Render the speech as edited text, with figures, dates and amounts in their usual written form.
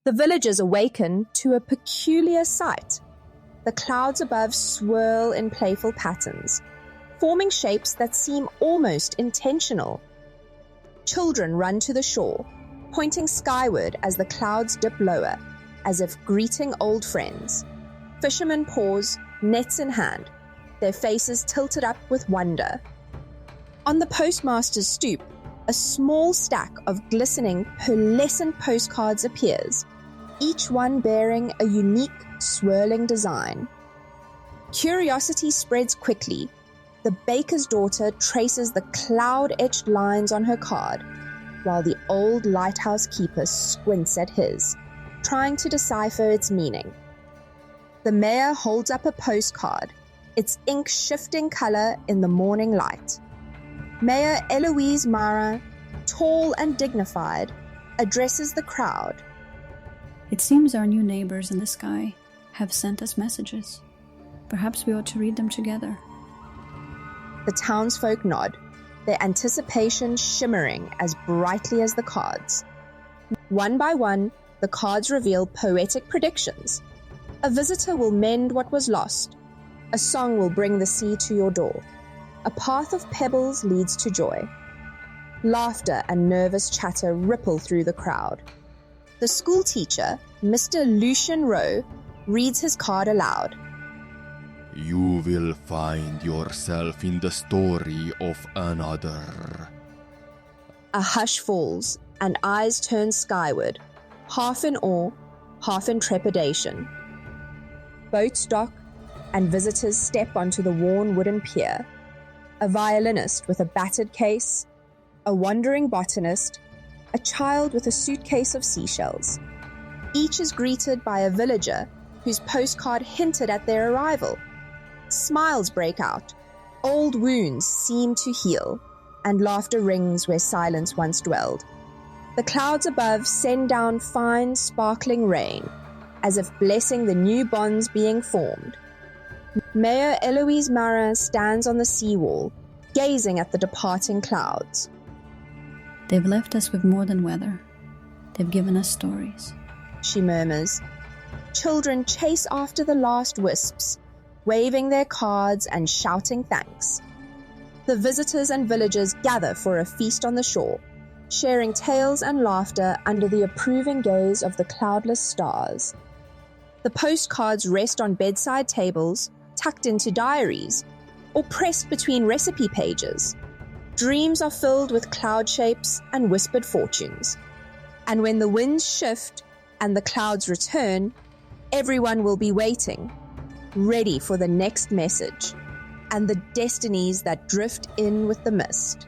The villagers awaken to a peculiar sight. The clouds above swirl in playful patterns, forming shapes that seem almost intentional. Children run to the shore, pointing skyward as the clouds dip lower, as if greeting old friends. Fishermen pause, nets in hand, their faces tilted up with wonder. On the postmaster's stoop, a small stack of glistening, pearlescent postcards appears, each one bearing a unique, swirling design. Curiosity spreads quickly. The baker's daughter traces the cloud-etched lines on her card, while the old lighthouse keeper squints at his, trying to decipher its meaning. The mayor holds up a postcard, its ink shifting color in the morning light. Mayor Eloise Mara, tall and dignified, addresses the crowd. It seems our new neighbors in the sky have sent us messages. Perhaps we ought to read them together. The townsfolk nod, their anticipation shimmering as brightly as the cards. One by one, the cards reveal poetic predictions. A visitor will mend what was lost. A song will bring the sea to your door. A path of pebbles leads to joy. Laughter and nervous chatter ripple through the crowd. The school teacher, Mr. Lucian Rowe, reads his card aloud. You will find yourself in the story of another. A hush falls, and eyes turn skyward, half in awe, half in trepidation. Boats dock, and visitors step onto the worn wooden pier. A violinist with a battered case, a wandering botanist, a child with a suitcase of seashells. Each is greeted by a villager whose postcard hinted at their arrival. Smiles break out, old wounds seem to heal, and laughter rings where silence once dwelled. The clouds above send down fine, sparkling rain, as if blessing the new bonds being formed. Mayor Eloise Mara stands on the seawall, gazing at the departing clouds. They've left us with more than weather. They've given us stories, she murmurs. Children chase after the last wisps, waving their cards and shouting thanks. The visitors and villagers gather for a feast on the shore, sharing tales and laughter under the approving gaze of the cloudless stars. The postcards rest on bedside tables, tucked into diaries, or pressed between recipe pages. Dreams are filled with cloud shapes and whispered fortunes. And when the winds shift and the clouds return, everyone will be waiting, ready for the next message and the destinies that drift in with the mist.